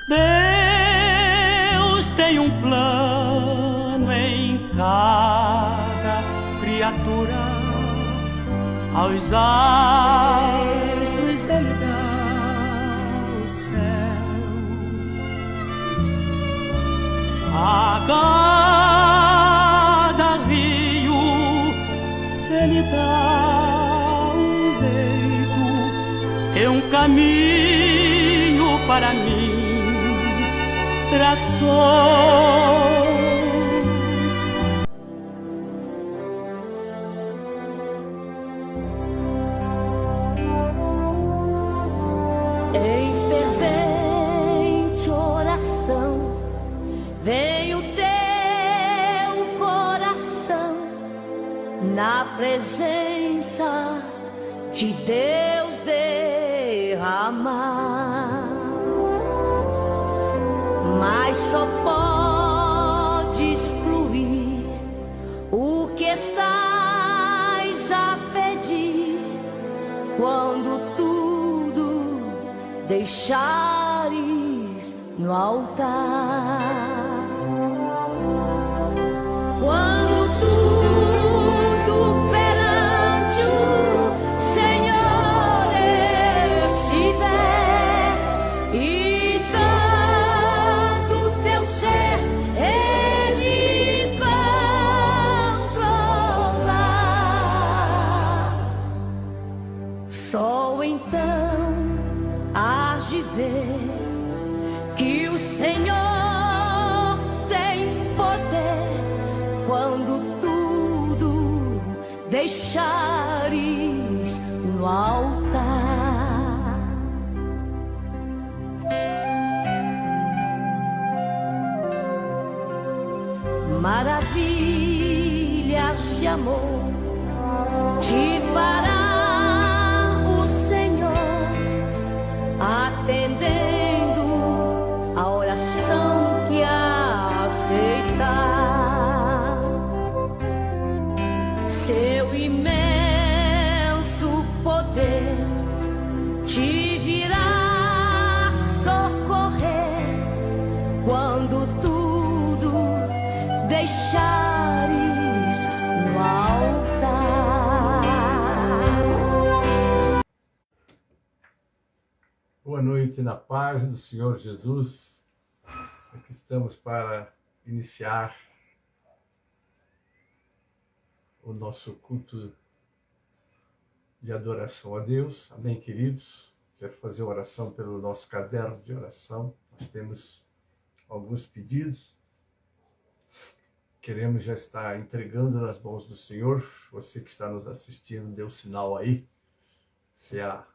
Deus tem um plano em cada criatura, aos astros ele dá o céu, a cada rio ele dá um leito e um caminho para mim traçou. Em fervente oração vem o teu coração na presença de Deus derramar, mas só podes fluir o que estás a pedir quando tudo deixares no altar. Quando tudo perante o Senhor estiver e tanto teu ser Ele controlar, só então hás de ver que o Senhor tem poder quando tudo deixares no altar. Maravilhas de amor te fará o Senhor, atendendo a oração que aceitar. Seu imenso poder te virá socorrer quando tudo deixares no altar. Boa noite na paz do Senhor Jesus. Aqui estamos para iniciar o nosso culto de adoração a Deus. Amém, queridos? Quero fazer oração pelo nosso caderno de oração. Nós temos alguns pedidos. Queremos já estar entregando nas mãos do Senhor. Você que está nos assistindo, dê um sinal aí. Se a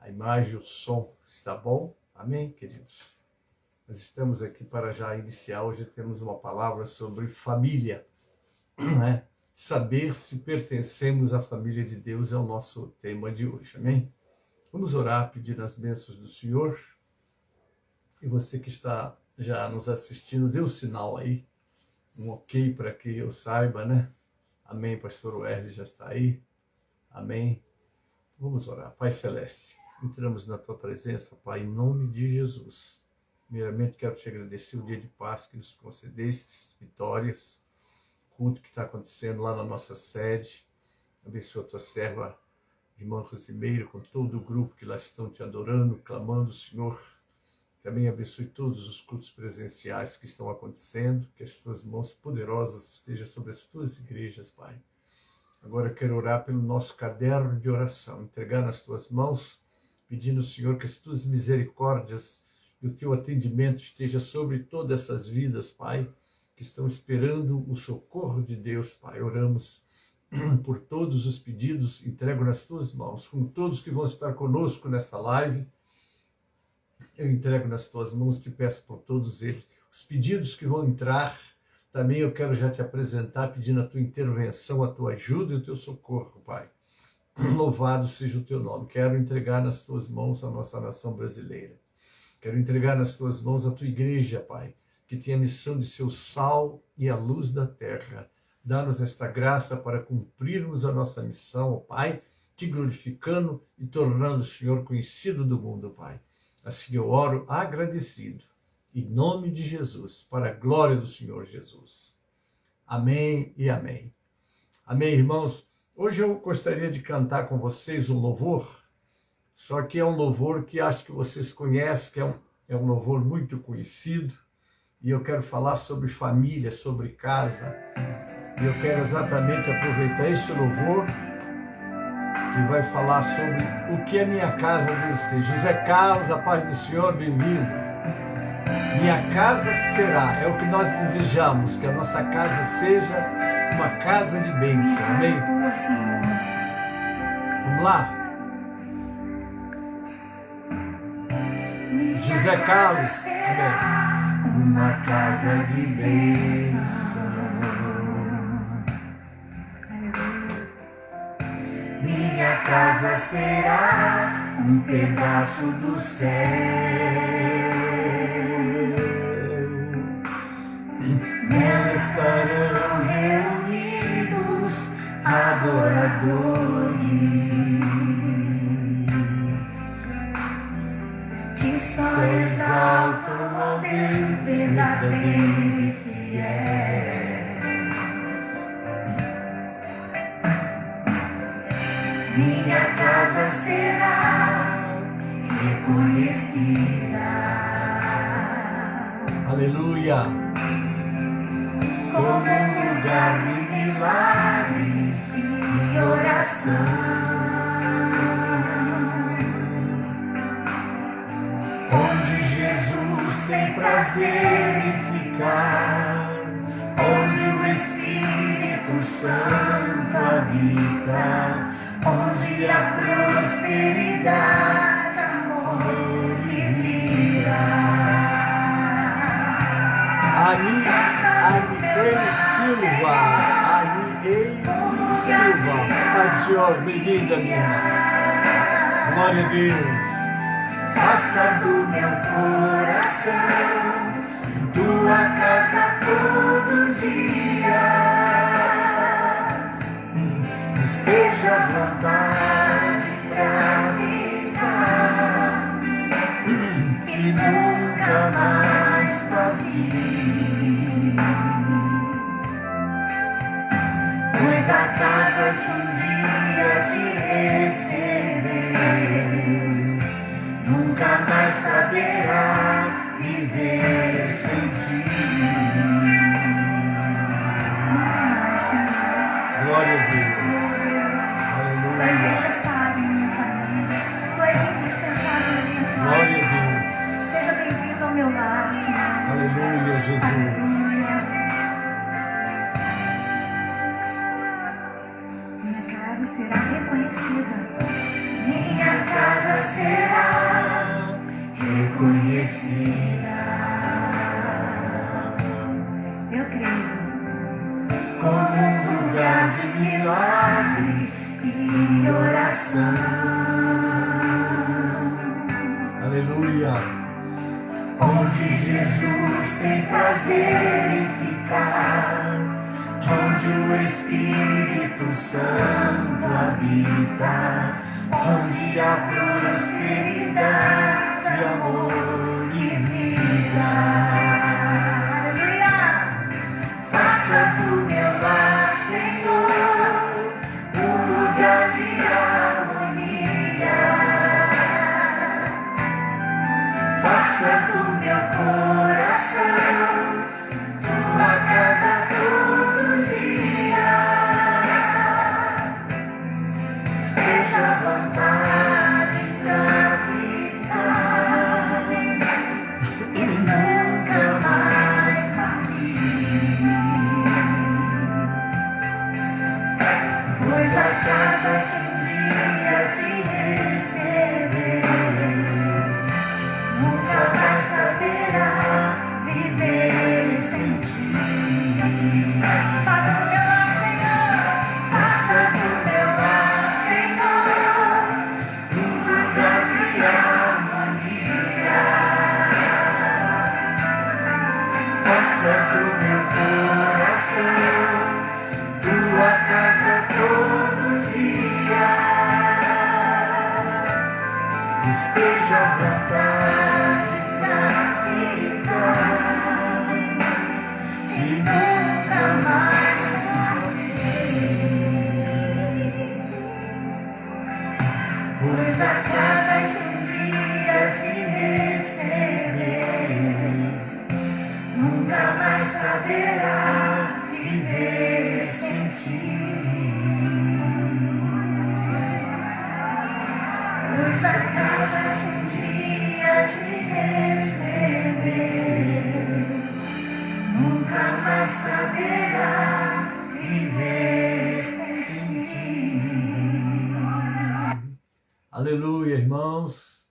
imagem, o som está bom. Amém, queridos? Nós estamos aqui para já iniciar. Hoje temos uma palavra sobre família, né? Saber se pertencemos à família de Deus é o nosso tema de hoje. Amém? Vamos orar, pedir as bênçãos do Senhor. E você que está já nos assistindo, dê um sinal aí. Um ok para que eu saiba, né? Amém, pastor Wesley já está aí. Amém. Vamos orar. Pai Celeste, entramos na tua presença, Pai, em nome de Jesus. Primeiramente, quero te agradecer o dia de paz que nos concedestes, vitórias, culto que está acontecendo lá na nossa sede. Abençoa a tua serva, irmã Rosimeira, com todo o grupo que lá estão te adorando, clamando, Senhor. Também abençoe todos os cultos presenciais que estão acontecendo, que as tuas mãos poderosas estejam sobre as tuas igrejas, Pai. Agora eu quero orar pelo nosso caderno de oração, entregar nas tuas mãos, pedindo, Senhor, que as tuas misericórdias e o teu atendimento esteja sobre todas essas vidas, Pai, que estão esperando o socorro de Deus, Pai. Oramos por todos os pedidos, entrego nas tuas mãos, como todos que vão estar conosco nesta live, eu entrego nas tuas mãos, te peço por todos eles. Os pedidos que vão entrar, também eu quero já te apresentar, pedindo a tua intervenção, a tua ajuda e o teu socorro, Pai. Louvado seja o teu nome. Quero entregar nas tuas mãos a nossa nação brasileira. Quero entregar nas tuas mãos a tua igreja, Pai, que tem a missão de ser o sal e a luz da terra. Dá-nos esta graça para cumprirmos a nossa missão, ó Pai, te glorificando e tornando o Senhor conhecido do mundo, Pai. Assim eu oro agradecido, Em nome de Jesus, para a glória do Senhor Jesus. Amém e amém. Amém, irmãos. Hoje eu gostaria de cantar com vocês um louvor, só que é um louvor que acho que vocês conhecem, que é um louvor muito conhecido, e eu quero falar sobre família, sobre casa, e eu quero exatamente aproveitar esse louvor que vai falar sobre o que a minha casa deve ser. José Carlos, a paz do Senhor, bem-vindo. Minha casa será, é o que nós desejamos, que a nossa casa seja uma casa de bênção, amém? Vamos lá? José Carlos, amém. Uma casa de bênção. Minha casa será um pedaço do céu. Nela estarão reunidos adoradores que só exaltam ao Deus verdadeiro e fiel. Minha casa será reconhecida. Aleluia! Como um lugar de milagres e oração, onde Jesus tem prazer em ficar, onde o Espírito Santo habita, onde há prosperidade, amor e vida. Ari Silva, Pai do Senhor, bem-vinda, minha irmã. Glória a Deus. Faça do meu coração tua casa todo dia. Esteja à vontade pra ficar e nunca mais partir. Pois a casa que um dia te recebeu nunca mais saberá viver sem ti. Glória a Deus. Aleluia. Tu és necessário em minha família. Tu és indispensável na minha casa. Glória a Deus. Seja bem-vindo ao meu lar, Senhor. Aleluia, Jesus. Aleluia. Minha casa será reconhecida. Minha casa será reconhecida. Eu creio. Como um lugar de milagres e oração. Aleluia. Onde Jesus tem prazer em ficar, onde o Espírito Santo habita, onde há prosperidade, amor e vida. Aleluia. Faça do meu lar, Senhor, um lugar de harmonia. Faça do meu coração tua casa todo dia. Esteja à vontade pra ficar e nunca mais partir. Pois a casa que um dia te recebeu nunca mais saberá viver sem ti. Faça do meu lar, Senhor. Faça do meu lar, Senhor, um lugar de harmonia. Faça do meu coração tua casa todo dia. Esteja à vontade pra ficar e nunca mais partir. Pois a casa que um dia te receber nunca mais saberá viver sem ti. Pois a casa que um dia te receber nunca mais saberá viver sem ti. Aleluia, irmãos.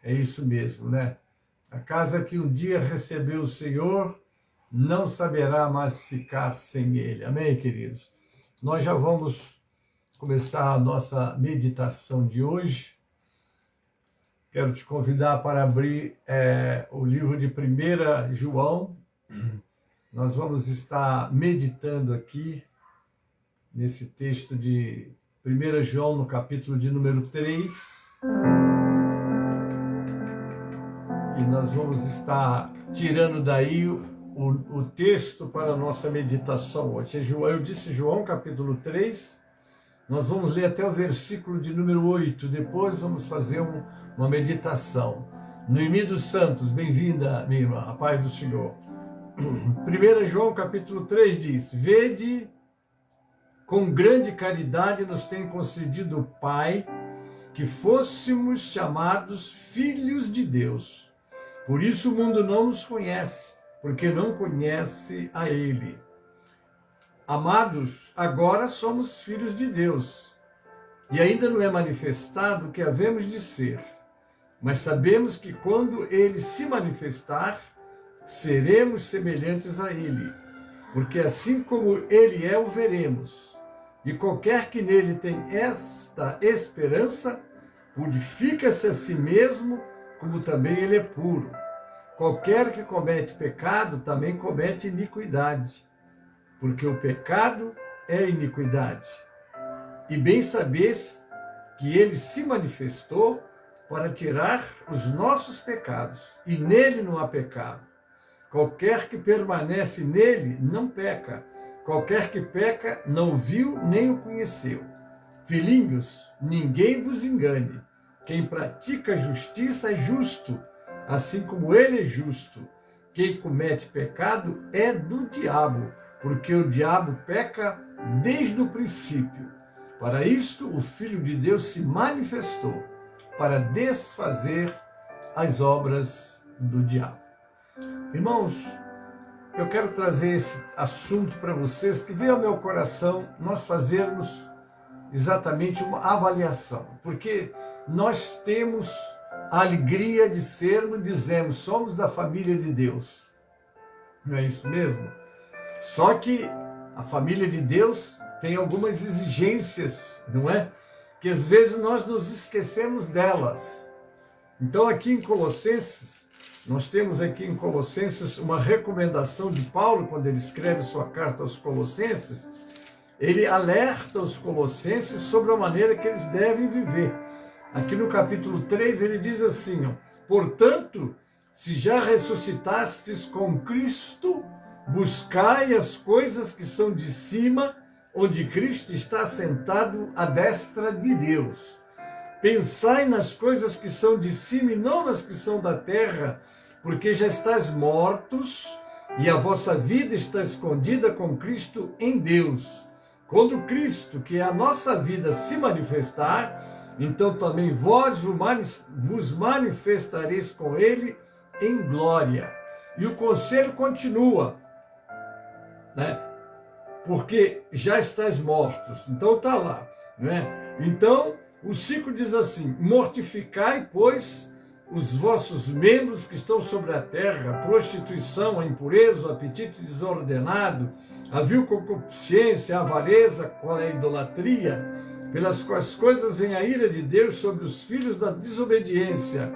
É isso mesmo, né? A casa que um dia recebeu o Senhor não saberá mais ficar sem Ele. Amém, queridos? Nós já vamos começar a nossa meditação de hoje. Quero te convidar para abrir o livro de 1 João. Nós vamos estar meditando aqui nesse texto de 1 João, no capítulo de número 3. E nós vamos estar tirando daí o texto para a nossa meditação hoje. Eu disse João, capítulo 3. Nós vamos ler até o versículo de número 8. Depois vamos fazer uma meditação. Noemi dos Santos, bem-vinda, minha irmã, a paz do Senhor. 1 João, capítulo 3 diz: Vede, com grande caridade nos tem concedido o Pai, que fôssemos chamados filhos de Deus. Por isso o mundo não nos conhece, porque não conhece a Ele. Amados, agora somos filhos de Deus, e ainda não é manifestado o que havemos de ser. Mas sabemos que quando Ele se manifestar, seremos semelhantes a Ele, porque assim como Ele é, o veremos. E qualquer que nele tem esta esperança, purifica-se a si mesmo, como também Ele é puro. Qualquer que comete pecado, também comete iniquidade, porque o pecado é iniquidade. E bem sabeis que Ele se manifestou para tirar os nossos pecados, e nele não há pecado. Qualquer que permanece nele não peca. Qualquer que peca não o viu nem o conheceu. Filhinhos, ninguém vos engane. Quem pratica justiça é justo, assim como Ele é justo. Quem comete pecado é do diabo, porque o diabo peca desde o princípio. Para isto, o Filho de Deus se manifestou, para desfazer as obras do diabo. Irmãos, eu quero trazer esse assunto para vocês, que veio ao meu coração nós fazermos exatamente uma avaliação, porque nós temos a alegria de sermos, dizemos, somos da família de Deus. Não é isso mesmo? Só que a família de Deus tem algumas exigências, não é? Que às vezes nós nos esquecemos delas. Então aqui em Colossenses, nós temos aqui em Colossenses uma recomendação de Paulo, quando ele escreve sua carta aos Colossenses, ele alerta os colossenses sobre a maneira que eles devem viver. Aqui no capítulo 3 ele diz assim, ó, portanto, se já ressuscitastes com Cristo, buscai as coisas que são de cima, onde Cristo está sentado à destra de Deus. Pensai nas coisas que são de cima e não nas que são da terra, porque já estáis mortos e a vossa vida está escondida com Cristo em Deus. Quando Cristo, que é a nossa vida, se manifestar, então também vós vos manifestareis com Ele em glória. E o conselho continua, né? Porque já estáis mortos. Então está lá, né? Então o 5 diz assim, mortificai, pois, os vossos membros que estão sobre a terra, a prostituição, a impureza, o apetite desordenado, a vil concupiscência, a avareza, qual é a idolatria, pelas quais coisas vem a ira de Deus sobre os filhos da desobediência,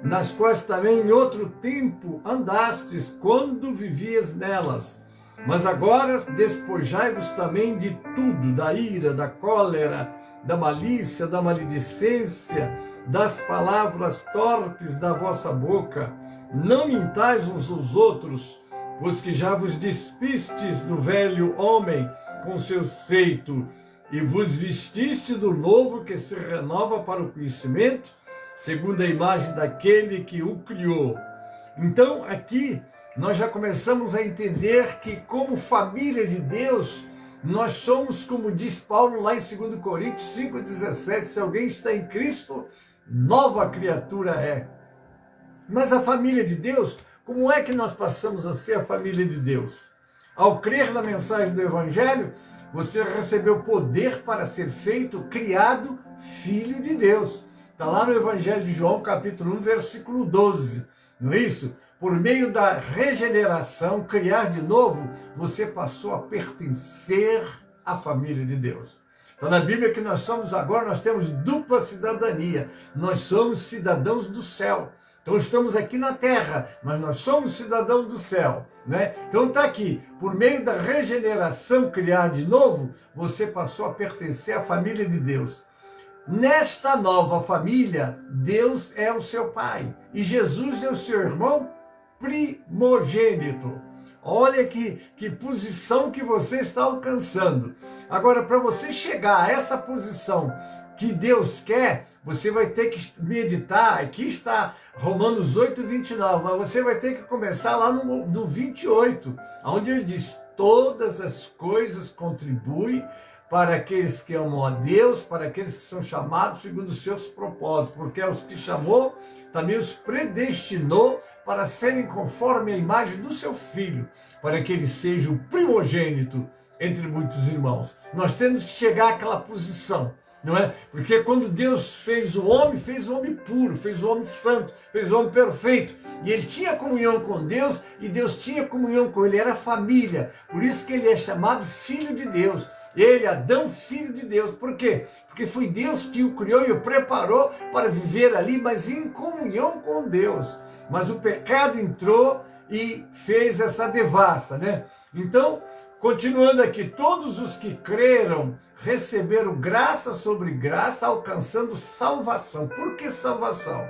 nas quais também em outro tempo andastes, quando vivias nelas. Mas agora despojai-vos também de tudo, da ira, da cólera, da malícia, da maledicência, das palavras torpes da vossa boca. não mintais uns aos outros, pois que já vos despistes do velho homem com seus feitos, e vos vestiste do novo que se renova para o conhecimento, segundo a imagem daquele que o criou. Então, aqui, nós já começamos a entender que, como família de Deus, nós somos, como diz Paulo lá em 2 Coríntios 5,17, se alguém está em Cristo, nova criatura é. Mas a família de Deus, como é que nós passamos a ser a família de Deus? Ao crer na mensagem do Evangelho, você recebeu poder para ser feito, criado, filho de Deus. Está lá no Evangelho de João, capítulo 1, versículo 12. Não é isso? Por meio da regeneração, criar de novo, você passou a pertencer à família de Deus. Então, na Bíblia que nós somos agora, nós temos dupla cidadania. Nós somos cidadãos do céu. Então, estamos aqui na terra, mas nós somos cidadãos do céu, né? Então, está aqui. Por meio da regeneração, criar de novo, você passou a pertencer à família de Deus. Nesta nova família, Deus é o seu pai e Jesus é o seu irmão primogênito. Olha que posição que você está alcançando. Agora, para você chegar a essa posição que Deus quer, você vai ter que meditar. Aqui está Romanos 8, 29, mas você vai ter que começar lá no 28, onde ele diz: todas as coisas contribuem para aqueles que amam a Deus, para aqueles que são chamados segundo os seus propósitos, porque aos que chamou, também os predestinou para serem conforme a imagem do seu Filho, para que ele seja o primogênito entre muitos irmãos. Nós temos que chegar àquela posição, não é? Porque quando Deus fez o homem puro, fez o homem santo, fez o homem perfeito, e ele tinha comunhão com Deus, e Deus tinha comunhão com ele, era família, por isso que ele é chamado Filho de Deus. Ele, Adão, filho de Deus. Por quê? Porque foi Deus que o criou e o preparou para viver ali, mas em comunhão com Deus. Mas o pecado entrou e fez essa devassa, né? Então, continuando aqui, todos os que creram receberam graça sobre graça, alcançando salvação. Por que salvação?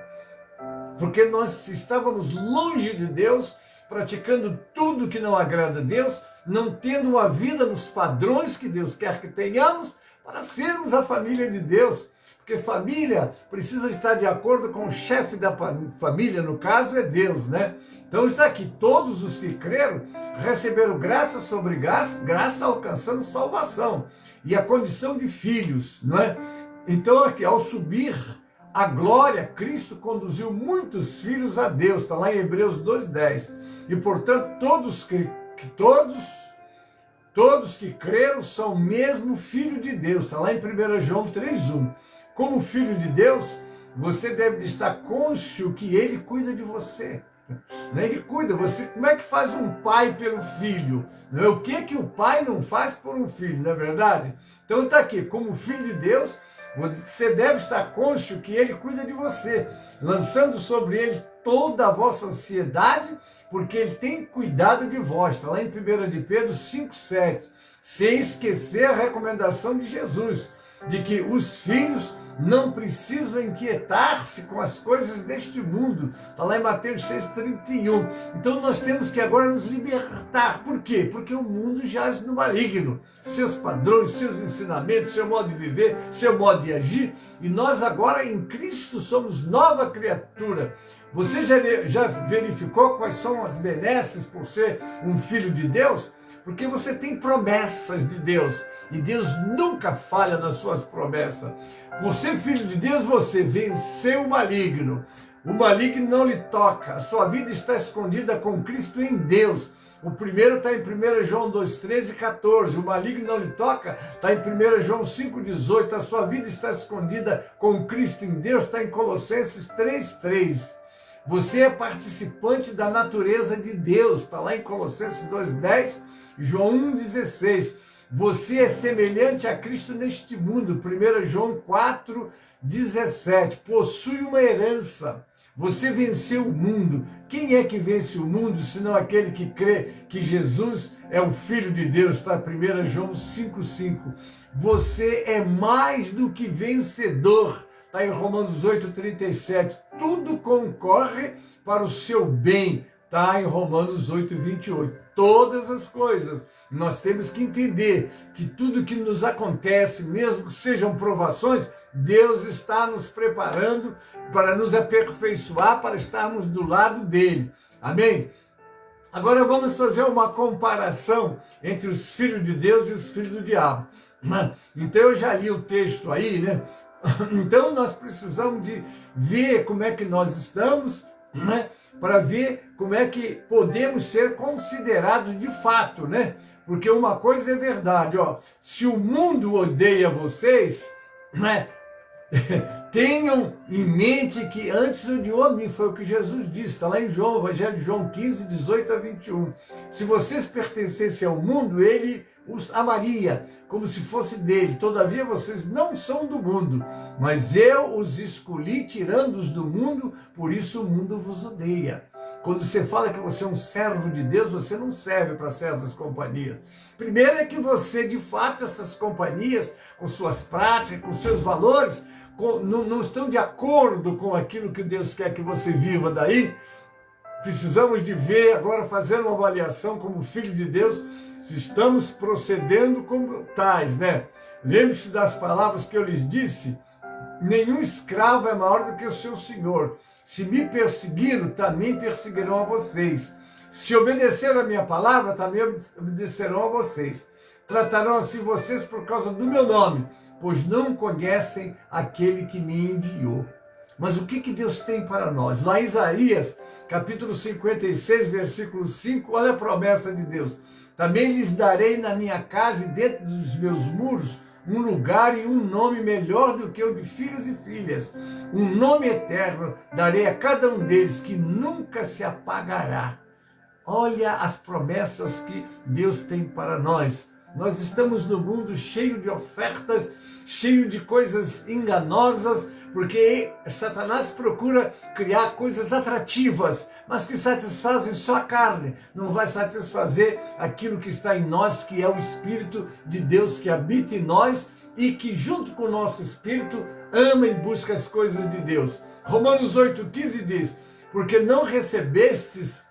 Porque nós estávamos longe de Deus, praticando tudo que não agrada a Deus, não tendo uma vida nos padrões que Deus quer que tenhamos, para sermos a família de Deus. Porque família precisa estar de acordo com o chefe da família, no caso é Deus, né? Então está aqui, todos os que creram receberam graça sobre graça, alcançando salvação e a condição de filhos, não é? Então aqui, ao subir a glória, Cristo conduziu muitos filhos a Deus, está lá em Hebreus 2:10. E portanto, todos que creram são mesmo filho de Deus, está lá em 1 João 3:1. Como filho de Deus, você deve estar cônscio que ele cuida de você. Ele cuida, como é que faz um pai pelo filho? O que o pai não faz por um filho, não é verdade? Então está aqui, como filho de Deus, você deve estar cônscio que ele cuida de você, lançando sobre ele toda a vossa ansiedade, porque ele tem cuidado de vós. Está lá em 1 de Pedro 5:7. Sem esquecer a recomendação de Jesus, de que os filhos não precisam inquietar-se com as coisas deste mundo. Está lá em Mateus 6:31. Então nós temos que agora nos libertar. Por quê? Porque o mundo jaz no maligno. Seus padrões, seus ensinamentos, seu modo de viver, seu modo de agir. E nós agora em Cristo somos nova criatura. Você já verificou quais são as benesses por ser um filho de Deus? Porque você tem promessas de Deus. E Deus nunca falha nas suas promessas. Por ser filho de Deus, você venceu o maligno. O maligno não lhe toca. A sua vida está escondida com Cristo em Deus. O primeiro está em 1 João 2:13 e 14. O maligno não lhe toca. Está em 1 João 5:18. A sua vida está escondida com Cristo em Deus. Está em Colossenses 3:3. Você é participante da natureza de Deus. Está lá em Colossenses 2:10 e João 1:16. Você é semelhante a Cristo neste mundo. 1 João 4:17. Possui uma herança. Você venceu o mundo. Quem é que vence o mundo, senão aquele que crê que Jesus é o Filho de Deus? Está 1 João 5:5. Você é mais do que vencedor. Está em Romanos 8:37. Tudo concorre para o seu bem. Está em Romanos 8:28. Todas as coisas. Nós temos que entender que tudo que nos acontece, mesmo que sejam provações, Deus está nos preparando para nos aperfeiçoar, para estarmos do lado dele. Amém? Agora vamos fazer uma comparação entre os filhos de Deus e os filhos do diabo. Então eu já li o texto aí, né? Então nós precisamos de ver como é que nós estamos, né? Para ver como é que podemos ser considerados de fato, né? Porque uma coisa é verdade, ó, se o mundo odeia vocês, né? Tenham em mente que antes odiou a mim, foi o que Jesus disse, está lá em João, Evangelho de João 15:18-21. Se vocês pertencessem ao mundo, ele os amaria, como se fosse dele. Todavia vocês não são do mundo, mas eu os escolhi tirando-os do mundo, por isso o mundo vos odeia. Quando você fala que você é um servo de Deus, você não serve para certas companhias. Primeiro é que você, de fato, essas companhias, com suas práticas, com seus valores, não estão de acordo com aquilo que Deus quer que você viva. Daí, precisamos de ver, agora fazer uma avaliação como filho de Deus, se estamos procedendo como tais, né? Lembre-se das palavras que eu lhes disse, nenhum escravo é maior do que o seu senhor. Se me perseguiram, também perseguirão a vocês. Se obedeceram a minha palavra, também obedecerão a vocês. Tratarão assim vocês por causa do meu nome, pois não conhecem aquele que me enviou. Mas o que Deus tem para nós? Lá em Isaías, capítulo 56, versículo 5, olha a promessa de Deus. Também lhes darei na minha casa e dentro dos meus muros um lugar e um nome melhor do que o de filhos e filhas. Um nome eterno darei a cada um deles que nunca se apagará. Olha as promessas que Deus tem para nós. Nós estamos no mundo cheio de ofertas, cheio de coisas enganosas, porque Satanás procura criar coisas atrativas, mas que satisfazem só a carne. Não vai satisfazer aquilo que está em nós, que é o Espírito de Deus que habita em nós e que junto com o nosso Espírito ama e busca as coisas de Deus. Romanos 8,15 diz, porque não recebestes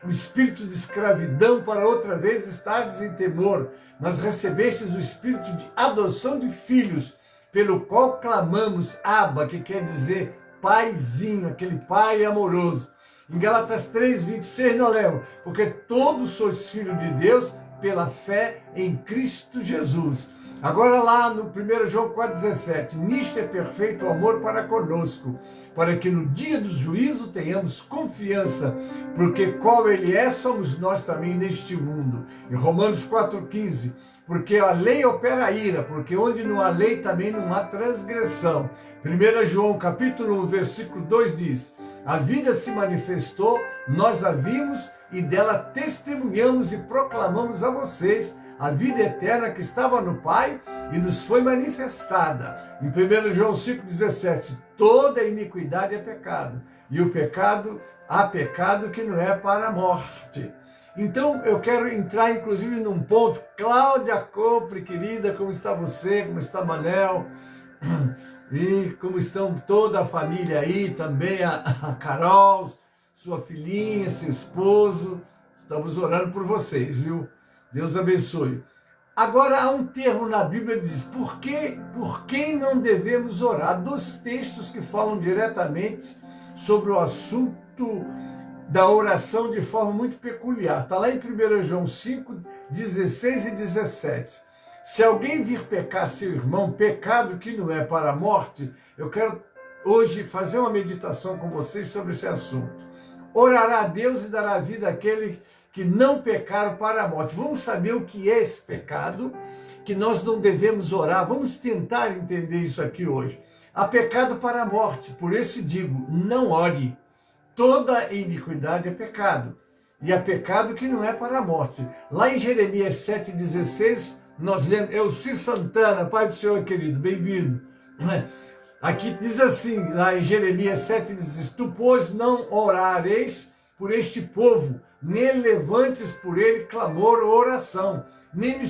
o espírito de escravidão para outra vez estares em temor, mas recebestes o espírito de adoção de filhos, pelo qual clamamos Abba, que quer dizer paizinho, aquele pai amoroso. Em Gálatas 3:26 nós lemos, porque todos sois filhos de Deus pela fé em Cristo Jesus. Agora lá no 1 João 4,17, nisto é perfeito o amor para conosco, para que no dia do juízo tenhamos confiança, porque qual ele é, somos nós também neste mundo. Em Romanos 4,15, porque a lei opera a ira, porque onde não há lei também não há transgressão. 1 João capítulo 1, versículo 2 diz, a vida se manifestou, nós a vimos e dela testemunhamos e proclamamos a vocês a vida eterna que estava no Pai e nos foi manifestada. Em 1 João 5,17, toda iniquidade é pecado, e o pecado, há pecado que não é para a morte. Então eu quero entrar inclusive num ponto, Cláudia Copre, querida, como está você, como está Manel, e como estão toda a família aí, também a Carol, sua filhinha, seu esposo, estamos orando por vocês, viu? Deus abençoe. Agora há um termo na Bíblia que diz, por quem não devemos orar? Há dois textos que falam diretamente sobre o assunto da oração de forma muito peculiar. Está lá em 1 João 5, 16 e 17. Se alguém vir pecar seu irmão, pecado que não é para a morte, eu quero hoje fazer uma meditação com vocês sobre esse assunto. Orará a Deus e dará vida àquele que não pecaram para a morte. Vamos saber o que é esse pecado, que nós não devemos orar. Vamos tentar entender isso aqui hoje. Há pecado para a morte, por isso digo, não ore. Toda iniquidade é pecado. E há pecado que não é para a morte. Lá em Jeremias 7,16, nós lemos, Elci Santana, Pai do Senhor querido, bem-vindo. Aqui diz assim, lá em Jeremias 7, diz, tu, pois, não orareis por este povo, nem levantes por ele clamor ou oração, nem me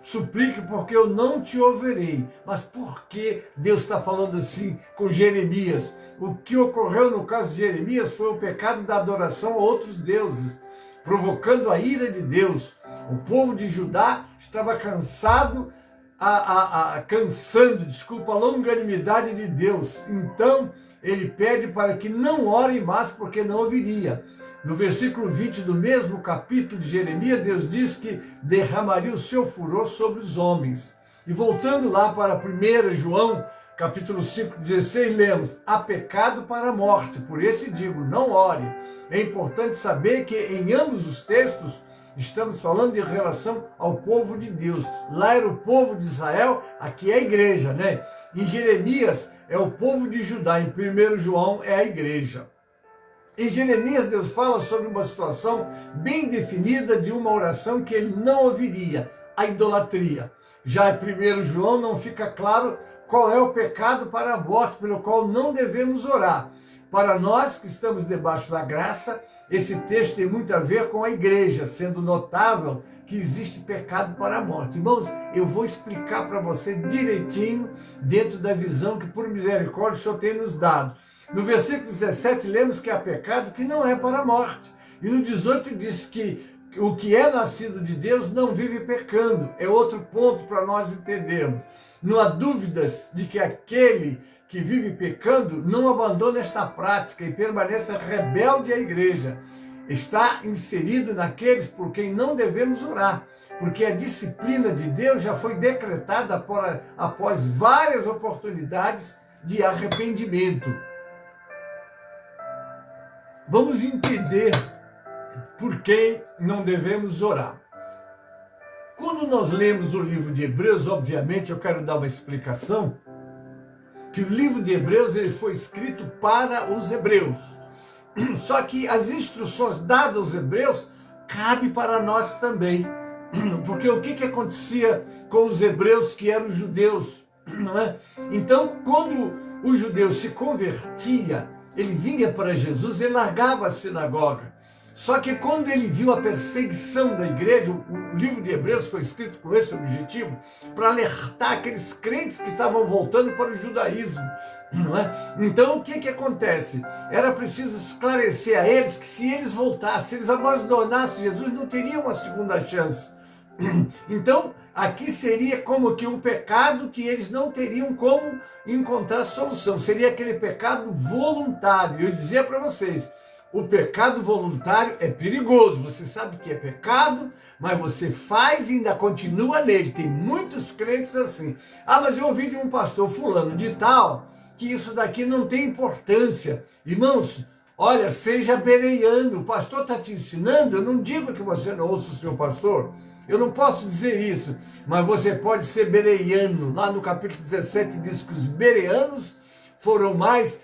suplique, porque eu não te ouvirei. Mas por que Deus está falando assim com Jeremias? O que ocorreu no caso de Jeremias foi o pecado da adoração a outros deuses, provocando a ira de Deus. O povo de Judá estava cansando a longanimidade de Deus. Então, ele pede para que não orem mais, porque não ouviria. No versículo 20 do mesmo capítulo de Jeremias, Deus diz que derramaria o seu furor sobre os homens. E voltando lá para 1 João, capítulo 5, 16, lemos, há pecado para a morte, por esse digo, não ore. É importante saber que em ambos os textos, estamos falando em relação ao povo de Deus. Lá era o povo de Israel, aqui é a igreja, né? Em Jeremias é o povo de Judá, em 1 João é a igreja. Em Jeremias, Deus fala sobre uma situação bem definida de uma oração que ele não ouviria, a idolatria. Já em 1 João não fica claro qual é o pecado para a morte, pelo qual não devemos orar. Para nós que estamos debaixo da graça, esse texto tem muito a ver com a igreja, sendo notável que existe pecado para a morte. Irmãos, eu vou explicar para você direitinho, dentro da visão que por misericórdia o Senhor tem nos dado. No versículo 17, lemos que há pecado que não é para a morte. E no 18 diz que o que é nascido de Deus não vive pecando. É outro ponto para nós entendermos. Não há dúvidas de que aquele que vive pecando não abandona esta prática e permaneça rebelde à igreja. Está inserido naqueles por quem não devemos orar, porque a disciplina de Deus já foi decretada após várias oportunidades de arrependimento. Vamos entender por quem não devemos orar. Quando nós lemos o livro de Hebreus, obviamente eu quero dar uma explicação, que o livro de Hebreus ele foi escrito para os hebreus. Só que as instruções dadas aos hebreus cabem para nós também. Porque o que acontecia com os hebreus que eram judeus? Não é? Então, quando o judeu se convertia, ele vinha para Jesus, ele largava a sinagoga. Só que quando ele viu a perseguição da igreja, o livro de Hebreus foi escrito com esse objetivo, para alertar aqueles crentes que estavam voltando para o judaísmo. Não é? Então, o que acontece? Era preciso esclarecer a eles que se eles voltassem, se eles abandonassem Jesus, não teriam uma segunda chance. Então, aqui seria como que um pecado que eles não teriam como encontrar solução. Seria aquele pecado voluntário. Eu dizia para vocês, o pecado voluntário é perigoso. Você sabe que é pecado, mas você faz e ainda continua nele. Tem muitos crentes assim. Ah, mas eu ouvi de um pastor fulano de tal, que isso daqui não tem importância. Irmãos, olha, seja bereano. O pastor está te ensinando, eu não digo que você não ouça o seu pastor. Eu não posso dizer isso, mas você pode ser bereano. Lá no capítulo 17 diz que os bereanos foram mais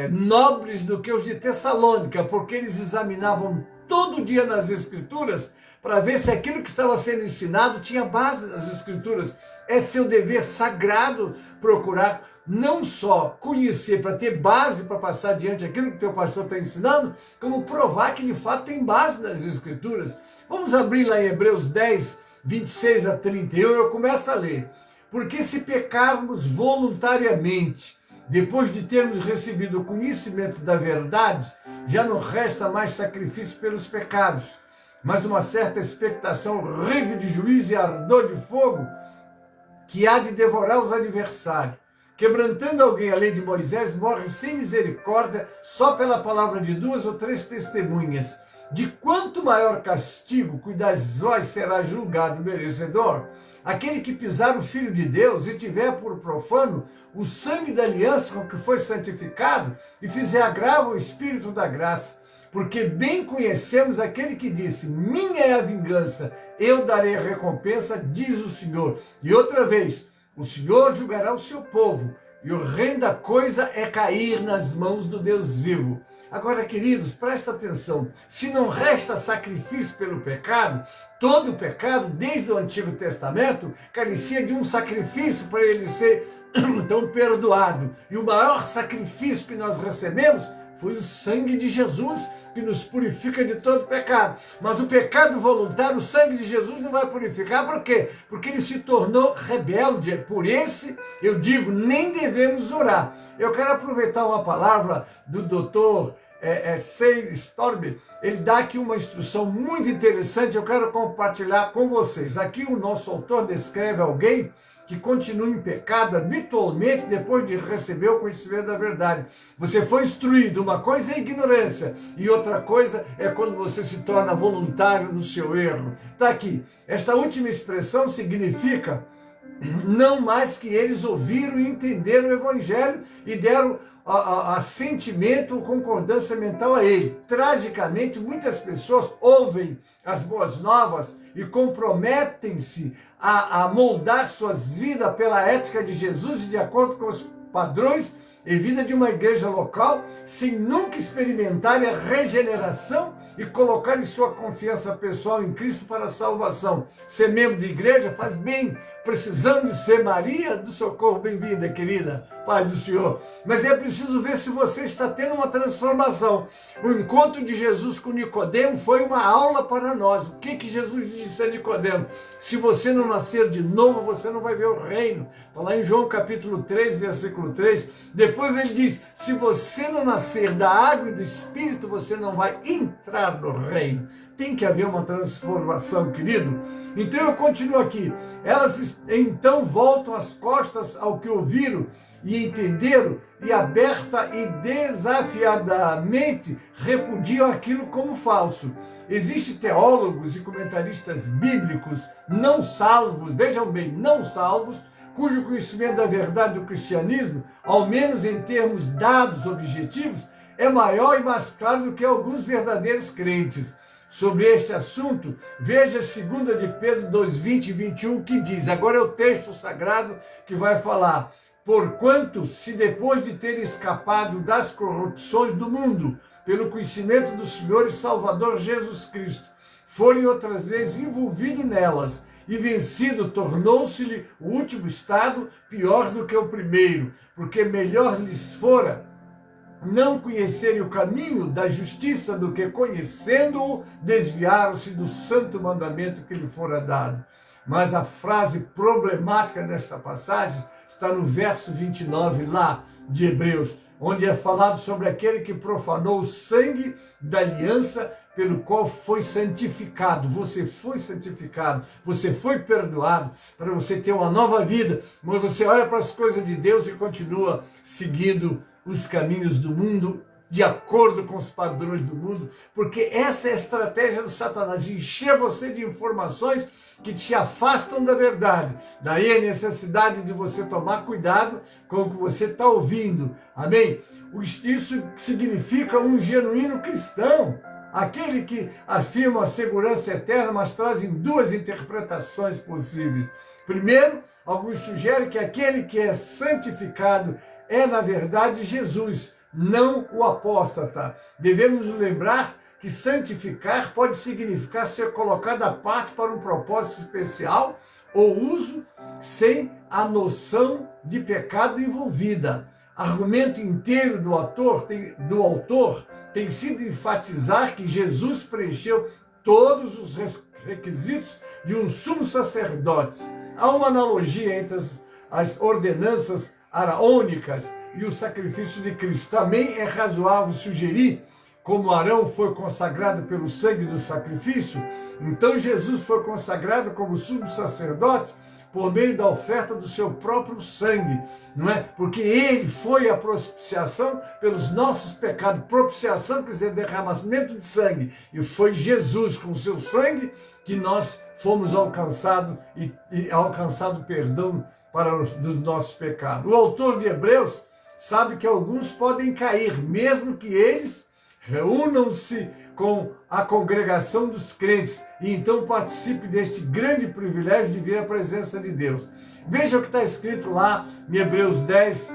nobres do que os de Tessalônica, porque eles examinavam todo dia nas Escrituras para ver se aquilo que estava sendo ensinado tinha base nas Escrituras. É seu dever sagrado procurar não só conhecer para ter base para passar adiante aquilo que o teu pastor está ensinando, como provar que de fato tem base nas Escrituras. Vamos abrir lá em Hebreus 10, 26 a 31, eu começo a ler. Porque se pecarmos voluntariamente, depois de termos recebido o conhecimento da verdade, já não resta mais sacrifício pelos pecados, mas uma certa expectação horrível de juízo e ardor de fogo que há de devorar os adversários. Quebrantando alguém a lei de Moisés, morre sem misericórdia só pela palavra de 2 ou 3 testemunhas. De quanto maior castigo, cuidais vós, será julgado merecedor? Aquele que pisar o Filho de Deus e tiver por profano o sangue da aliança com que foi santificado e fizer agravo ao Espírito da graça. Porque bem conhecemos aquele que disse, minha é a vingança, eu darei a recompensa, diz o Senhor. E outra vez, o Senhor julgará o seu povo. e horrenda coisa é cair nas mãos do Deus vivo. Agora, queridos, presta atenção. Se não resta sacrifício pelo pecado, todo pecado, desde o Antigo Testamento, carecia de um sacrifício para ele ser então perdoado. E o maior sacrifício que nós recebemos foi o sangue de Jesus, que nos purifica de todo pecado. Mas o pecado voluntário, o sangue de Jesus não vai purificar. Por quê? Porque ele se tornou rebelde. Por esse, eu digo, nem devemos orar. Eu quero aproveitar uma palavra do doutor Seymour Storm. Ele dá aqui uma instrução muito interessante, eu quero compartilhar com vocês. Aqui o nosso autor descreve alguém que continua em pecado habitualmente depois de receber o conhecimento da verdade. Você foi instruído, uma coisa é ignorância e outra coisa é quando você se torna voluntário no seu erro. Está aqui, esta última expressão significa não mais que eles ouviram e entenderam o evangelho e deram assentimento ou concordância mental a ele. Tragicamente, muitas pessoas ouvem as boas novas e comprometem-se a moldar suas vidas pela ética de Jesus e de acordo com os padrões e vida de uma igreja local, sem nunca experimentarem a regeneração e colocarem sua confiança pessoal em Cristo para a salvação. Ser membro de igreja faz bem, precisamos de ser Maria do Socorro. Bem-vinda, querida, paz do Senhor. Mas é preciso ver se você está tendo uma transformação. O encontro de Jesus com Nicodemo foi uma aula para nós. O que Jesus disse a Nicodemo? Se você não nascer de novo, você não vai ver o reino. Está lá em João capítulo 3, versículo 3. Depois ele diz, se você não nascer da água e do Espírito, você não vai entrar no reino. Tem que haver uma transformação, querido. Então eu continuo aqui. Elas então voltam as costas ao que ouviram e entenderam, e aberta e desafiadamente repudiam aquilo como falso. Existem teólogos e comentaristas bíblicos não salvos, vejam bem, não salvos, cujo conhecimento da verdade do cristianismo, ao menos em termos dados objetivos, é maior e mais claro do que alguns verdadeiros crentes. Sobre este assunto, veja 2 de Pedro 2, 20 e 21, que diz, agora é o texto sagrado que vai falar, porquanto, se depois de ter escapado das corrupções do mundo, pelo conhecimento do Senhor e Salvador Jesus Cristo, forem outras vezes envolvidos nelas, e vencido, tornou-se-lhe o último estado pior do que o primeiro, porque melhor lhes fora não conhecerem o caminho da justiça do que, conhecendo-o, desviaram-se do santo mandamento que lhe fora dado. Mas a frase problemática desta passagem está no verso 29 lá de Hebreus, onde é falado sobre aquele que profanou o sangue da aliança pelo qual foi santificado. Você foi santificado, você foi perdoado para você ter uma nova vida. Mas você olha para as coisas de Deus e continua seguindo os caminhos do mundo, de acordo com os padrões do mundo, porque essa é a estratégia do Satanás, de encher você de informações que te afastam da verdade. Daí a necessidade de você tomar cuidado com o que você está ouvindo. Amém? Isso significa um genuíno cristão, aquele que afirma a segurança eterna, mas trazem duas interpretações possíveis. Primeiro, alguns sugerem que aquele que é santificado é, na verdade, Jesus, não o apóstata. Devemos lembrar que santificar pode significar ser colocado à parte para um propósito especial ou uso sem a noção de pecado envolvida. Argumento inteiro do autor tem sido enfatizar que Jesus preencheu todos os requisitos de um sumo sacerdote. Há uma analogia entre as ordenanças araônicas e o sacrifício de Cristo. Também é razoável sugerir, como Arão foi consagrado pelo sangue do sacrifício, então Jesus foi consagrado como sumo sacerdote por meio da oferta do seu próprio sangue, não é? Porque ele foi a propiciação pelos nossos pecados. Propiciação quer dizer derramamento de sangue. E foi Jesus, com o seu sangue, que nós fomos alcançados e alcançado perdão dos nossos pecados. O autor de Hebreus sabe que alguns podem cair, mesmo que eles reúnam-se com a congregação dos crentes e então participe deste grande privilégio de vir à presença de Deus. Veja o que está escrito lá em Hebreus 10,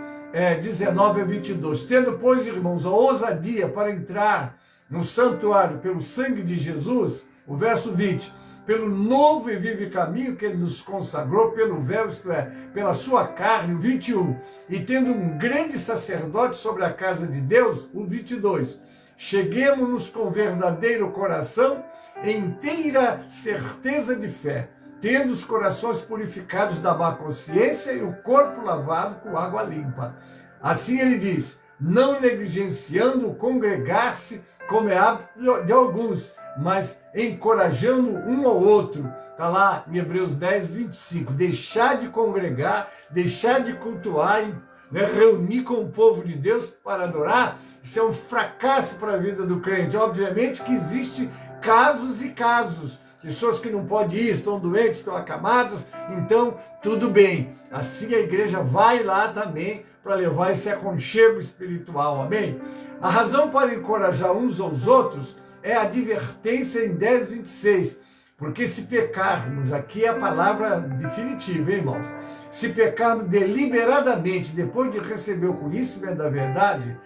19 a 22. Tendo, pois, irmãos, a ousadia para entrar no santuário pelo sangue de Jesus, o verso 20, pelo novo e vivo caminho que ele nos consagrou pelo véu, isto é, pela sua carne, o 21, e tendo um grande sacerdote sobre a casa de Deus, o 22, cheguemos-nos com verdadeiro coração, inteira certeza de fé, tendo os corações purificados da má consciência e o corpo lavado com água limpa. Assim ele diz, não negligenciando o congregar-se, como é hábito de alguns, mas encorajando um ao outro. Está lá em Hebreus 10, 25. Deixar de congregar, deixar de cultuar, reunir com o povo de Deus para adorar, isso é um fracasso para a vida do crente. Obviamente que existem casos e casos. Pessoas que não podem ir, estão doentes, estão acamadas, então tudo bem. Assim a igreja vai lá também para levar esse aconchego espiritual, amém? A razão para encorajar uns aos outros é a advertência em 10, 26. Porque se pecarmos, aqui é a palavra definitiva, hein, irmãos? Se pecarmos deliberadamente, depois de receber o conhecimento da verdade,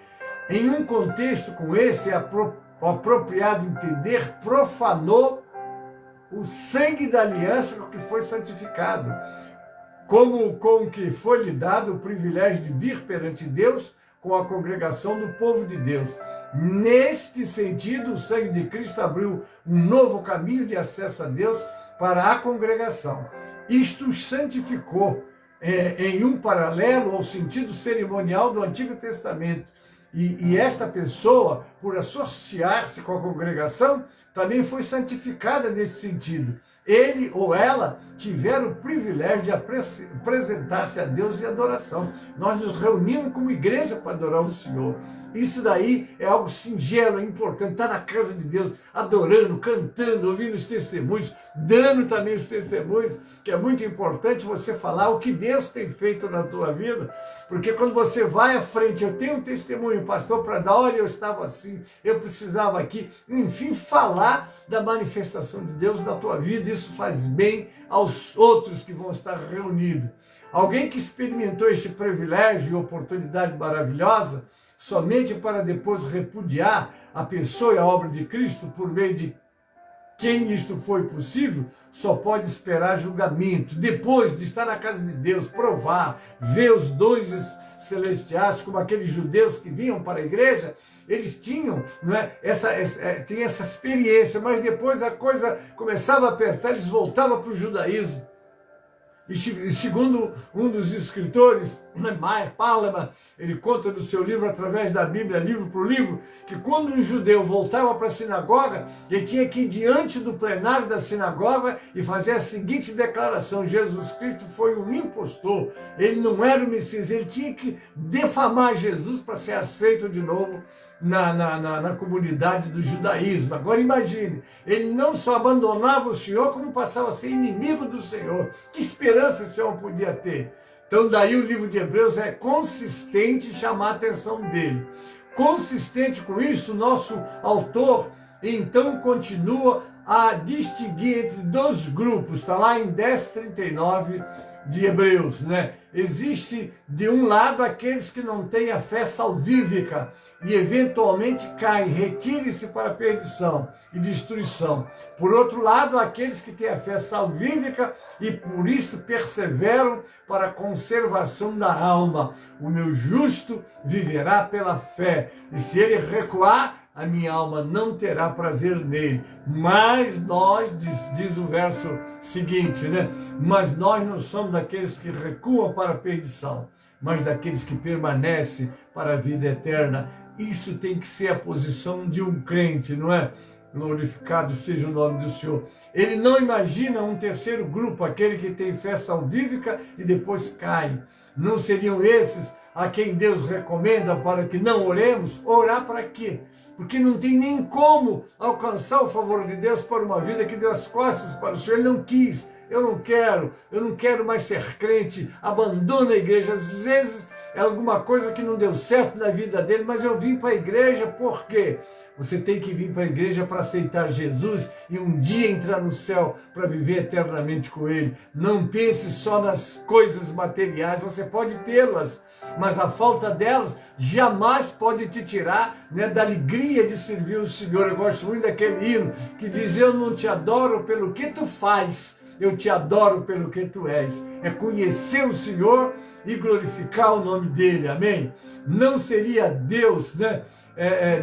em um contexto como esse, é apropriado entender, profanou o sangue da aliança com que foi santificado, como com que foi lhe dado o privilégio de vir perante Deus com a congregação do povo de Deus. Neste sentido, o sangue de Cristo abriu um novo caminho de acesso a Deus para a congregação. Isto os santificou em um paralelo ao sentido cerimonial do Antigo Testamento. E esta pessoa, por associar-se com a congregação, também foi santificada nesse sentido. Ele ou ela tiveram o privilégio de apresentar-se a Deus em adoração. Nós nos reunimos como igreja para adorar o Senhor. Isso daí é algo singelo, é importante. Estar na casa de Deus, adorando, cantando, ouvindo os testemunhos, dando também os testemunhos, que é muito importante você falar o que Deus tem feito na tua vida. Porque quando você vai à frente, eu tenho um testemunho, pastor, para dar, olha, eu estava assim, eu precisava aqui, enfim, falar da manifestação de Deus na tua vida, isso faz bem aos outros que vão estar reunidos. Alguém que experimentou este privilégio e oportunidade maravilhosa, somente para depois repudiar a pessoa e a obra de Cristo, por meio de quem isto foi possível, só pode esperar julgamento. Depois de estar na casa de Deus, provar, ver os dons celestiais, como aqueles judeus que vinham para a igreja, eles tinham, tinham essa experiência, mas depois a coisa começava a apertar, eles voltavam para o judaísmo. E segundo um dos escritores, Meyer Palama, ele conta no seu livro, através da Bíblia, livro por livro, que quando um judeu voltava para a sinagoga, ele tinha que ir diante do plenário da sinagoga e fazer a seguinte declaração: Jesus Cristo foi um impostor, ele não era o Messias, ele tinha que defamar Jesus para ser aceito de novo na comunidade do judaísmo. Agora imagine, ele não só abandonava o Senhor, como passava a ser inimigo do Senhor. Que esperança esse homem podia ter? Então daí o livro de Hebreus é consistente em chamar a atenção dele. Consistente com isso, nosso autor então continua a distinguir entre dois grupos. Está lá em 10:39 de Hebreus, Existe de um lado aqueles que não têm a fé salvífica e eventualmente caem, retirem-se para a perdição e destruição. Por outro lado, aqueles que têm a fé salvífica e por isso perseveram para a conservação da alma. O meu justo viverá pela fé, e se ele recuar, a minha alma não terá prazer nele. Mas nós, diz o verso seguinte, mas nós não somos daqueles que recuam para a perdição, mas daqueles que permanecem para a vida eterna. Isso tem que ser a posição de um crente, não é? Glorificado seja o nome do Senhor. Ele não imagina um terceiro grupo, aquele que tem fé salvífica e depois cai. Não seriam esses a quem Deus recomenda para que não oremos? Orar para quê? Porque não tem nem como alcançar o favor de Deus para uma vida que deu as costas para o Senhor. Ele não quis, eu não quero mais ser crente, abandona a igreja. Às vezes é alguma coisa que não deu certo na vida dele, mas eu vim para a igreja por quê? Você tem que vir para a igreja para aceitar Jesus e um dia entrar no céu para viver eternamente com Ele. Não pense só nas coisas materiais, você pode tê-las, mas a falta delas jamais pode te tirar, né, da alegria de servir o Senhor. Eu gosto muito daquele hino que diz: eu não te adoro pelo que tu faz, eu te adoro pelo que tu és. É conhecer o Senhor e glorificar o nome dele, amém? Não seria Deus, né,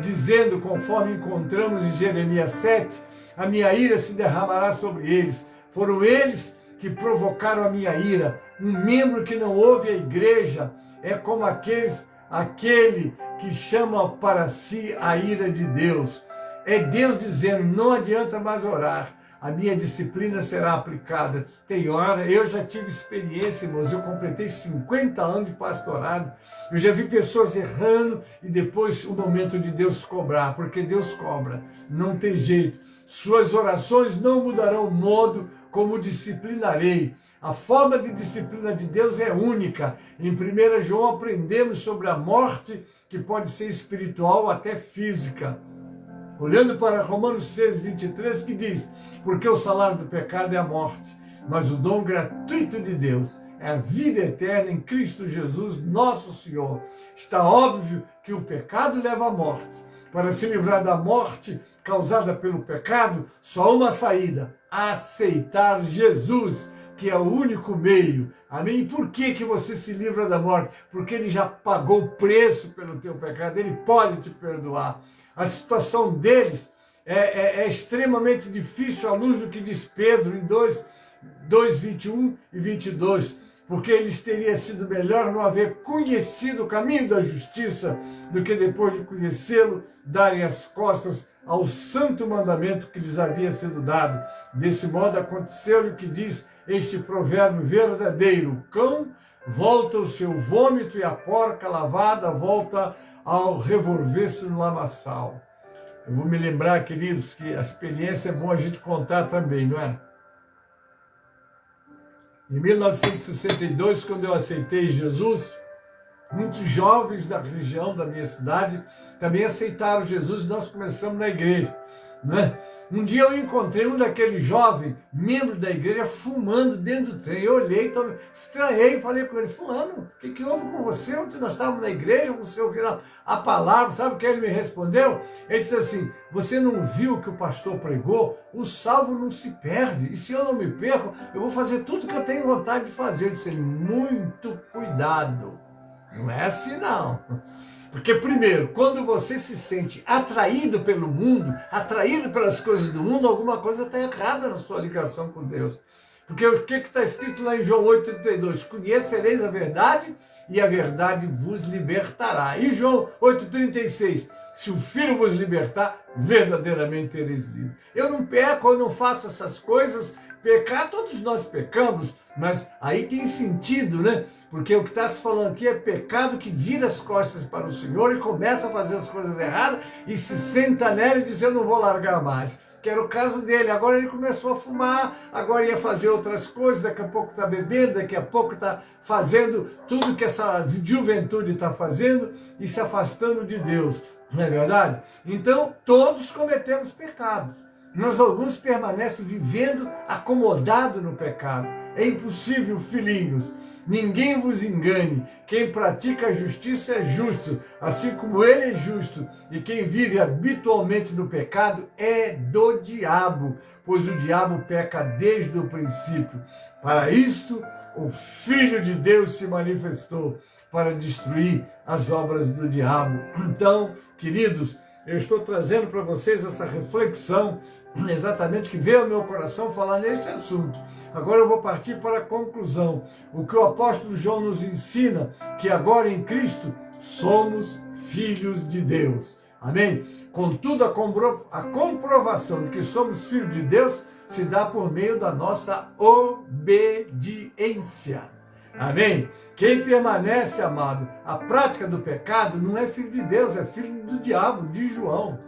dizendo, conforme encontramos em Jeremias 7, a minha ira se derramará sobre eles. Foram eles que provocaram a minha ira. Um membro que não ouve a igreja é como aquele que chama para si a ira de Deus. É Deus dizendo: não adianta mais orar, a minha disciplina será aplicada. Tem hora, eu já tive experiência, irmãos, eu completei 50 anos de pastorado, eu já vi pessoas errando e depois o momento de Deus cobrar, porque Deus cobra, não tem jeito. Suas orações não mudarão o modo como disciplinarei. A forma de disciplina de Deus é única. Em 1 João aprendemos sobre a morte, que pode ser espiritual ou até física. Olhando para Romanos 6, 23, que diz: porque o salário do pecado é a morte, mas o dom gratuito de Deus é a vida eterna em Cristo Jesus, nosso Senhor. Está óbvio que o pecado leva à morte. Para se livrar da morte causada pelo pecado, só uma saída: aceitar Jesus, que é o único meio. Amém? Por que você se livra da morte? Porque Ele já pagou o preço pelo teu pecado, Ele pode te perdoar. A situação deles é extremamente difícil à luz do que diz Pedro em 2, 21 e 22, porque eles teriam sido melhor não haver conhecido o caminho da justiça do que depois de conhecê-lo, darem as costas ao santo mandamento que lhes havia sido dado. Desse modo aconteceu-lhe o que diz este provérbio verdadeiro: o cão volta ao seu vômito e a porca lavada volta ao revolver-se no lamaçal. Eu vou me lembrar, queridos, que a experiência é bom a gente contar também, não é? Em 1962, quando eu aceitei Jesus, muitos jovens da região da minha cidade também aceitaram Jesus e nós começamos na igreja, né? Um dia eu encontrei um daqueles jovens, membro da igreja, fumando dentro do trem. Eu olhei, estranhei, falei com ele: fulano, o que houve com você? Ontem nós estávamos na igreja, você ouviu a palavra, sabe o que ele me respondeu? Ele disse assim: você não viu o que o pastor pregou? O salvo não se perde, e se eu não me perco, eu vou fazer tudo que eu tenho vontade de fazer. Eu disse: muito cuidado, não é assim não. Porque, primeiro, quando você se sente atraído pelo mundo, atraído pelas coisas do mundo, alguma coisa está errada na sua ligação com Deus. Porque o que está escrito lá em João 8,32? Conhecereis a verdade e a verdade vos libertará. E João 8,36? Se o Filho vos libertar, verdadeiramente tereis livre. Eu não peco, eu não faço essas coisas. Pecar, todos nós pecamos, mas aí tem sentido, né? Porque o que está se falando aqui é pecado que vira as costas para o Senhor e começa a fazer as coisas erradas e se senta nela e diz: eu não vou largar mais. Que era o caso dele. Agora ele começou a fumar, agora ia fazer outras coisas, daqui a pouco está bebendo, daqui a pouco está fazendo tudo que essa juventude está fazendo e se afastando de Deus. Não é verdade? Então, todos cometemos pecados. Mas alguns permanecem vivendo acomodado no pecado. É impossível, filhinhos. Ninguém vos engane. Quem pratica a justiça é justo, assim como ele é justo. E quem vive habitualmente no pecado é do diabo, pois o diabo peca desde o princípio. Para isto, o Filho de Deus se manifestou, para destruir as obras do diabo. Então, queridos, eu estou trazendo para vocês essa reflexão, exatamente que veio ao meu coração falar neste assunto. Agora eu vou partir para a conclusão. O que o apóstolo João nos ensina, que agora em Cristo somos filhos de Deus. Amém? Contudo, a comprovação de que somos filhos de Deus se dá por meio da nossa obediência. Amém? Quem permanece, amado, a prática do pecado não é filho de Deus, é filho do diabo, de João.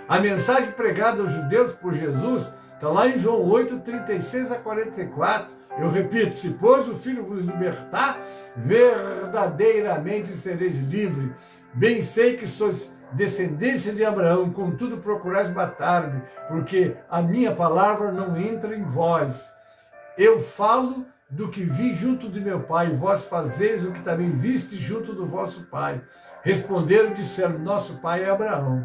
A mensagem pregada aos judeus por Jesus está lá em João 8, 36 a 44. Eu repito, se pois o Filho vos libertar, verdadeiramente sereis livres. Bem sei que sois descendência de Abraão, contudo procurais matar-me, porque a minha palavra não entra em vós. Eu falo do que vi junto de meu pai, e vós fazeis o que também viste junto do vosso pai. Responderam e disseram, nosso pai é Abraão.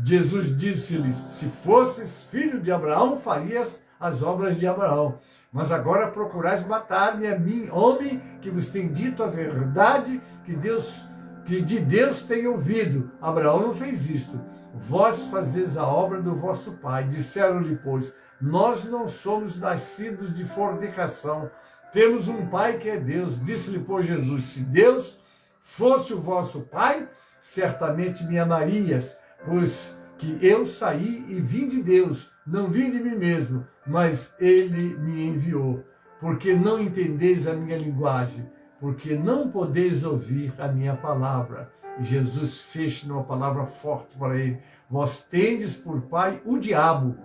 Jesus disse-lhes, se fosses filho de Abraão, farias as obras de Abraão. Mas agora procurais matar-me a mim, homem que vos tem dito a verdade que de Deus tem ouvido. Abraão não fez isto. Vós fazeis a obra do vosso pai. Disseram-lhe, pois, nós não somos nascidos de fornicação. Temos um pai que é Deus. Disse-lhe, pois, Jesus, se Deus fosse o vosso pai, certamente me amarias, pois que eu saí e vim de Deus, não vim de mim mesmo, mas ele me enviou. Porque não entendeis a minha linguagem, porque não podeis ouvir a minha palavra. E Jesus fez uma palavra forte para ele. Vós tendes por pai o diabo,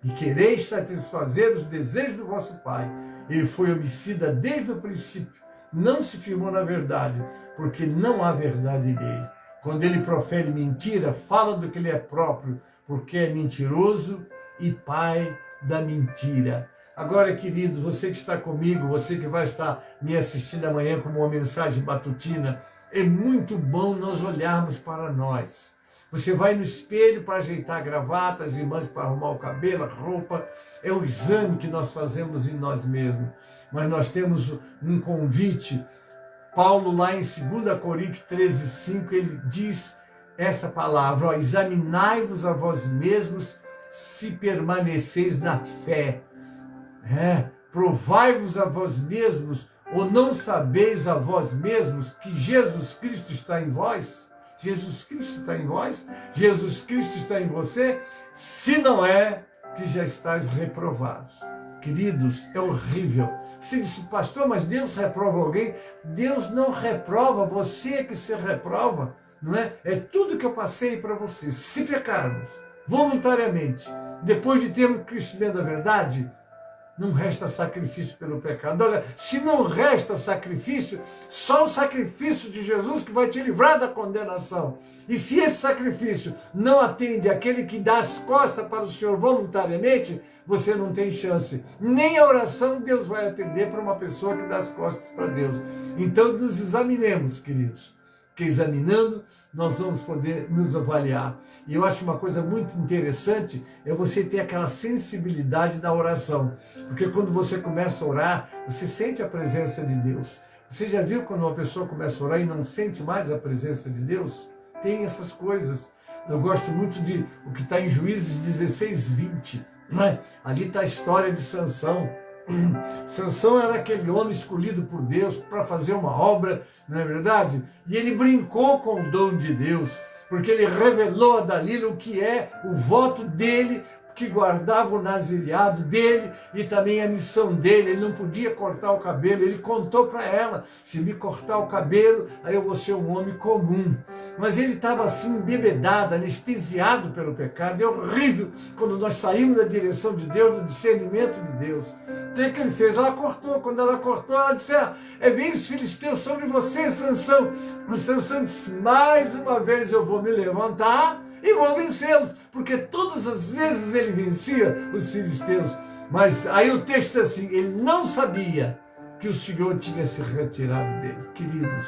e quereis satisfazer os desejos do vosso pai. Ele foi homicida desde o princípio, não se firmou na verdade, porque não há verdade nele. Quando ele profere mentira, fala do que ele é próprio, porque é mentiroso e pai da mentira. Agora, queridos, você que está comigo, você que vai estar me assistindo amanhã como uma mensagem matutina, é muito bom nós olharmos para nós. Você vai no espelho para ajeitar a gravata, as irmãs para arrumar o cabelo, a roupa. É o exame que nós fazemos em nós mesmos. Mas nós temos um convite. Paulo, lá em 2 Coríntios 13:5, ele diz essa palavra, examinai-vos a vós mesmos se permaneceis na fé. Provai-vos a vós mesmos, ou não sabeis a vós mesmos que Jesus Cristo está em vós? Jesus Cristo está em vós? Jesus Cristo está em você? Se não é, que já estáis reprovados. Queridos, é horrível. Você disse, pastor, mas Deus reprova alguém? Deus não reprova, você é que se reprova, não é? É tudo que eu passei para vocês. Se pecarmos voluntariamente, depois de termos conhecimento da verdade, não resta sacrifício pelo pecado. Olha, se não resta sacrifício, só o sacrifício de Jesus que vai te livrar da condenação. E se esse sacrifício não atende àquele que dá as costas para o Senhor voluntariamente, você não tem chance. Nem a oração Deus vai atender para uma pessoa que dá as costas para Deus. Então nos examinemos, queridos. Porque examinando, nós vamos poder nos avaliar. E eu acho uma coisa muito interessante, é você ter aquela sensibilidade da oração. Porque quando você começa a orar, você sente a presença de Deus. Você já viu quando uma pessoa começa a orar e não sente mais a presença de Deus? Tem essas coisas. Eu gosto muito de o que está em Juízes 16:20. Né? Ali está a história de Sansão. Sansão era aquele homem escolhido por Deus para fazer uma obra, não é verdade? E ele brincou com o dom de Deus, porque ele revelou a Dalila o que é o voto dele, que guardava o nazireado dele e também a missão dele. Ele não podia cortar o cabelo, ele contou para ela, se me cortar o cabelo, aí eu vou ser um homem comum. Mas ele estava assim, embebedado, anestesiado pelo pecado. É horrível quando nós saímos da direção de Deus, do discernimento de Deus. Até que ele fez, ela cortou. Quando ela cortou, ela disse, vem os filisteus sobre você, Sansão. Mas Sansão disse, mais uma vez eu vou me levantar e vou vencê-los, porque todas as vezes ele vencia os filisteus. Mas aí o texto diz assim, ele não sabia que o Senhor tinha se retirado dele. Queridos,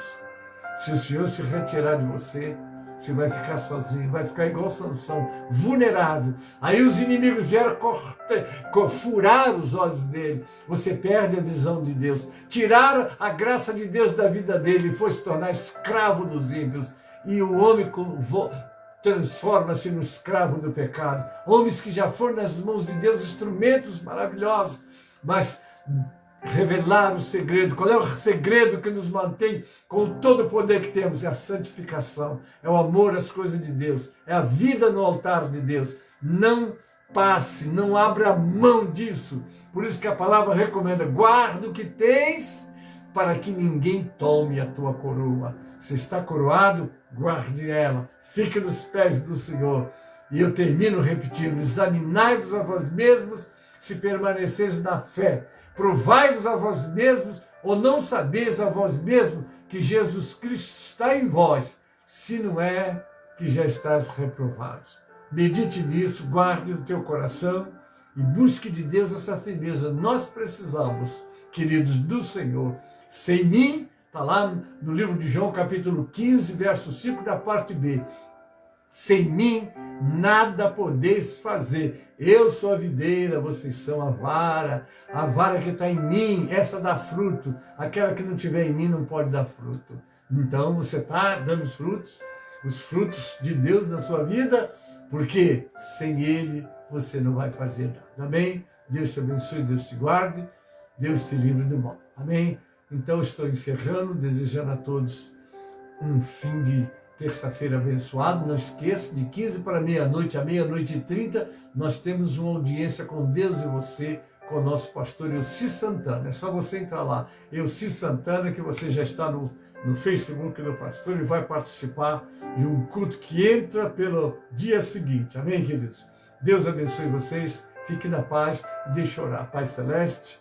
se o Senhor se retirar de você, você vai ficar sozinho, vai ficar igual Sansão, vulnerável. Aí os inimigos vieram furar os olhos dele. Você perde a visão de Deus. Tiraram a graça de Deus da vida dele e foi se tornar escravo dos ímpios. E o homem transforma-se no escravo do pecado. Homens que já foram nas mãos de Deus instrumentos maravilhosos, mas revelaram o segredo. Qual é o segredo que nos mantém com todo o poder que temos? É a santificação, é o amor às coisas de Deus, é a vida no altar de Deus. Não passe, não abra mão disso. Por isso que a palavra recomenda, guarda o que tens para que ninguém tome a tua coroa. Você está coroado, guarde ela. Fique nos pés do Senhor. E eu termino repetindo, examinai-vos a vós mesmos se permaneceis na fé. Provai-vos a vós mesmos, ou não sabeis a vós mesmos que Jesus Cristo está em vós, se não é que já estás reprovados. Medite nisso, guarde no teu coração e busque de Deus essa firmeza. Nós precisamos, queridos, do Senhor. Sem mim, está lá no livro de João, capítulo 15, verso 5, da parte B. Sem mim, nada podeis fazer. Eu sou a videira, vocês são a vara que está em mim, essa dá fruto. Aquela que não tiver em mim não pode dar fruto. Então, você está dando os frutos de Deus na sua vida, porque sem Ele você não vai fazer nada. Amém? Deus te abençoe, Deus te guarde, Deus te livre do mal. Amém? Então, estou encerrando, desejando a todos um fim de terça-feira abençoado. Não esqueça, de 15 para meia-noite a meia-noite e 30, nós temos uma audiência com Deus e você, com o nosso pastor Elci Santana. É só você entrar lá, Elci Santana, que você já está no Facebook do pastor e vai participar de um culto que entra pelo dia seguinte. Amém, queridos? Deus abençoe vocês, fique na paz e deixe orar. Pai Celeste,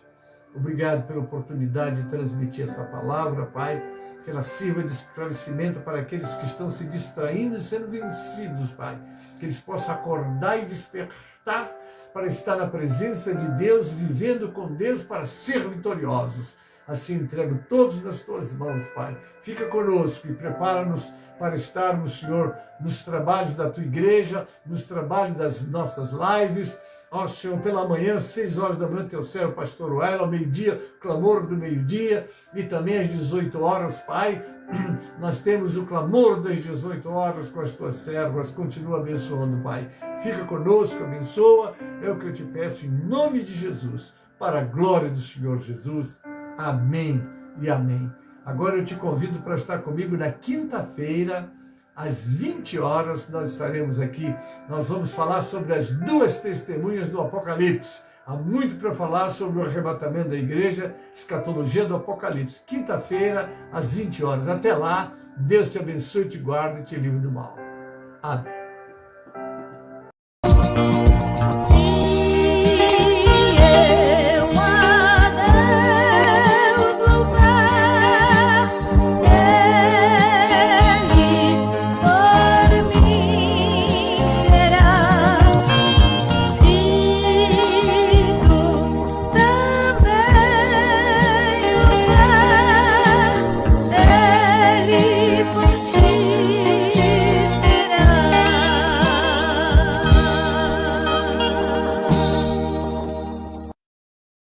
obrigado pela oportunidade de transmitir essa palavra, Pai, que ela sirva de esclarecimento para aqueles que estão se distraindo e sendo vencidos, Pai, que eles possam acordar e despertar para estar na presença de Deus, vivendo com Deus para ser vitoriosos. Assim entrego todos nas tuas mãos, Pai. Fica conosco e prepara-nos para estarmos, Senhor, nos trabalhos da tua igreja, nos trabalhos das nossas lives. Ó, Senhor, pela manhã, 6 horas da manhã, teu servo, pastor Wael, ao meio-dia, clamor do meio-dia, e também às 18 horas, Pai, nós temos o clamor das 18 horas com as tuas servas. Continua abençoando, Pai. Fica conosco, abençoa, é o que eu te peço em nome de Jesus, para a glória do Senhor Jesus. Amém e amém. Agora eu te convido para estar comigo na quinta-feira, às 20 horas, nós estaremos aqui. Nós vamos falar sobre as 2 testemunhas do Apocalipse. Há muito para falar sobre o arrebatamento da igreja, escatologia do Apocalipse. Quinta-feira, às 20 horas. Até lá, Deus te abençoe, te guarde e te livre do mal. Amém.